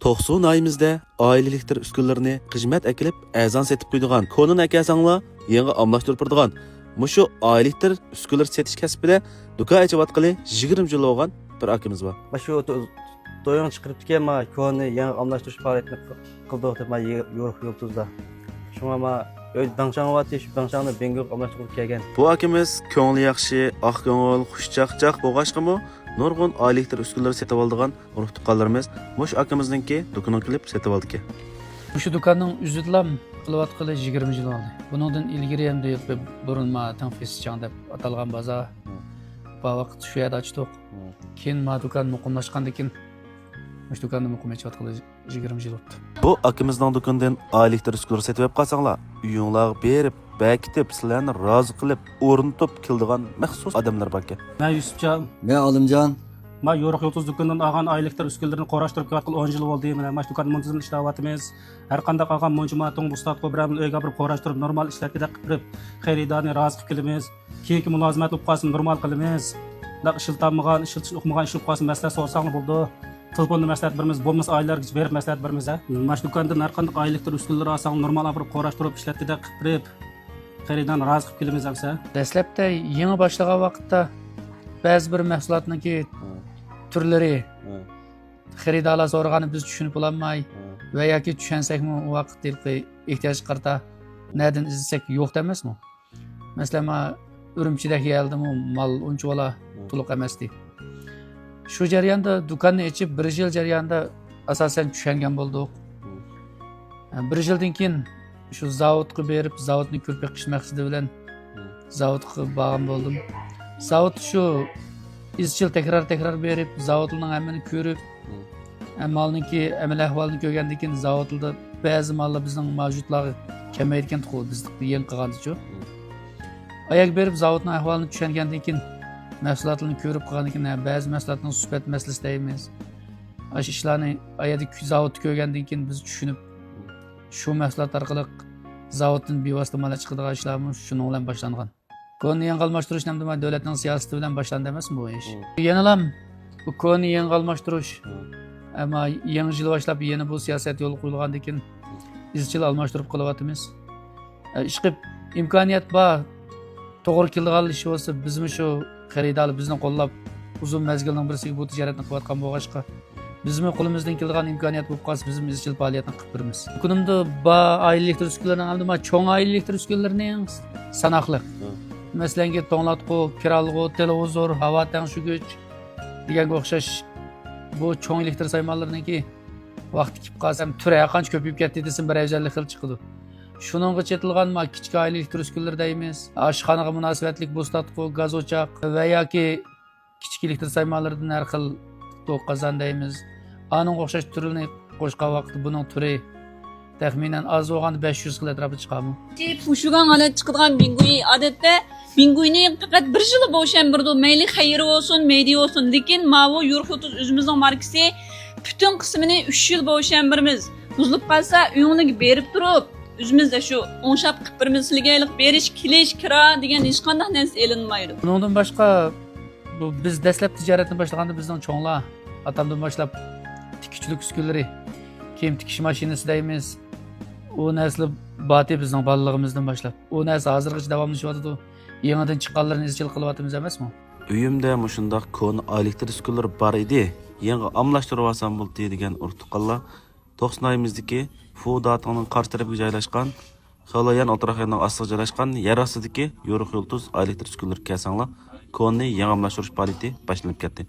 To'qson ayimizda oilaliklar uskunalarini xizmat akilib azon setib qo'ydigan konini akasanglar yangi omlashtirib turadigan mushu oilaliklar uskunlar setish kasbida do'kon ochayotqili 20 yil bo'lgan bir akamiz bor. Shu to'yin chiqiribdikan ma koni yangi omlashtirish faoliyatini qildik deb ma yo'q yo'ltuzda. Shunga ma Bangchangwati shu Bangchangni Bengok omlashtirib kelgan. Bu akamiz ko'ngli yaxshi, oq ko'ngil, xushchaqchaq bo'lg'achqimi nurg'un oilaliklar uskunalari setib oldigan urug' tuqqanlarimiz mush akamizningki do'konini qilib setib oldi. Shu do'konning o'zidan qilayotqili 20 yil bo'ldi. Buningdan ilgari ham deyib burunma tanfischan deb atalgan bozor. Bu vaqt shu yerda ochdik. Keyin ma do'kon muqimlashgandan keyin shu do'konni muqimlashayotqili 20 yil bo'ldi. Bu akimizning do'konidan oilaliklar uskunalari setib olib qolsanglar, uyinglarga berib, bekitib, sizlarni rozi qilib, o'rnitib keladigan maxsus odamlar bor ekan. Ben Yusufcan. Ben Alimcan. Ben Yoruq Yoltuz dükkanından ağan aylıklar üsküllerini qoraştırıp kıyatqıl 10 yıl oldu. Maş dükkan muntazam işlevatimiz. Her qanday ağan muncumatın bu stat ko'bram öyle bir qoraştırıp normal işletmede qilib, xaridorni rozi qilib kelamiz. Keyingi mulozimat bo'lib qolsin normal qilamiz. Daq ishiltanmagan, o'qimagan ish bo'lib qolsin maslahat so'rasanglar bo'ldi. Telefonda maslahat beramiz, bo'lmasa oilalarga berib maslahat beramiz. Maş dükkandan har qanday aylıklar üskülleri alsang normal olib qoraştırıp ishletmede qilib, xaridorni rozi qilib kelamiz amsa. Dastlabda yangi boshlagan vaqtda ba'zi bir mahsulotniki turlari xaridorlar so'ragani biz tushunib ololmay va yoki tushansakmi u vaqtdagi ehtiyoj qarta nereden izlasak yo'q demasmi? Masalan, Urumchida keldim, mal uncha to'liq emasdi. Shu jarayonda do'konni ichib 1 yil jarayonida asosan tushangan bo'ldik. 1 yildan keyin shu zavodga berib, zavodni ko'rib beqish maqsadi bilan zavodga borgan bo'ldim. Zavod shu izchil tekrar berib, zavodning hammani ko'rib, malniki amal ahvolini ko'rgandan keyin zavodda ba'zi mallar bizning mavjudlari kamaygan tuqul bizni yeng qilgandichu. Ayak berib zavodning ahvolini tushungandan keyin mahsulotlarni ko'rib qolgandan keyin ba'zi mahsulotning sifat masalasi deymiz. Ash ishlarni ayadi zavodni ko'rgandan keyin biz tushunib shu mahsulot orqali zavoddan bevosita mal chiqadigan ishlarmi shuning bilan boshlangan. Koni yangi almashtirish namda davlatning siyosati bilan boshlandi emasmi bu ish? Yana bu koni yangi almashtirish ama yangi yil boshlab yana bu siyosat yo'l qo'yilgandan keyin izchil almashtirib qilyapmiz. Ishqib imkoniyat bor. To'g'ri kelgan ish bo'lsa, bizmi shu xaridorlar bizni qo'llab uzun mezgilning birisiga bu tijoratni qilayotgan bo'lg'achqa bizmi qo'limizdan kelgan imkoniyat bo'lib qolsa, biz izchil faoliyatni qilib beramiz. Kunimda ba oilaliklar uskunalarining hamda cho'ng oilaliklar uskunalarining sanoqli. Masalan, to'nglatqu, kiralg'u, televizor, havo tangshugich deganga o'xshash bu cho'ng elektr saymonlarniki vaqti kelib qolsam turi qancha ko'payib ketdi desam bir afzallik qilib chiqadi. Shuningga chetilgan kichik oilaliklar uskunalari deymiz. Oshxonaga munosabatlik bo'statqu, gaz o'choq va yoki kichik elektr saymonlardan har xil to'q qozon deymiz. Aning o'xshash turini qo'shgan vaqtda buning turi taxminan az bo'lganda 500 xil atrofida chiqadi. Pushugan holat chiqadigan binguy odatda binguyni faqat bir yil bo'shan birdi, mayli xayri bo'lsin, mayli bo'lsin, lekin Mavo Yo'rxotuz o'zimizning markasi butun qismini 3 yil bo'shan birimiz. Buzilib qolsa, uyingni berib turib, o'zimizda shu o'ngshab qilib birimiz silgaylik berish, kilish, kira degan hech qanday narsa elinmaydi. Bundan boshqa bu biz dastlab tijoratni boshlaganda bizning cho'nglar atamdan boshlab tikishchilik uskunalari, kiyim tikish mashinasi deymiz. O narsa bati bizning bolaligimizdan boshlab. O narsa hozirgacha davomlashyapti. Yangidan chiqqanlarni izchil qilyapmiz emasmi? Uyimda mushundoq koni oilaliklar uskunalari bor edi. Yangi omlashtirib olsam bo'ldi degan urtiqallar 90 ayimizdagi Fudatning qarshi tarafiga joylashgan, Xoloyan o'tiraqning ostiga joylashgan yer ostidagi Yo'ruq Yoltuz oilaliklar uskunalari kelsanglar, koni yangi omlashtirish faoliyati boshlanib ketdi.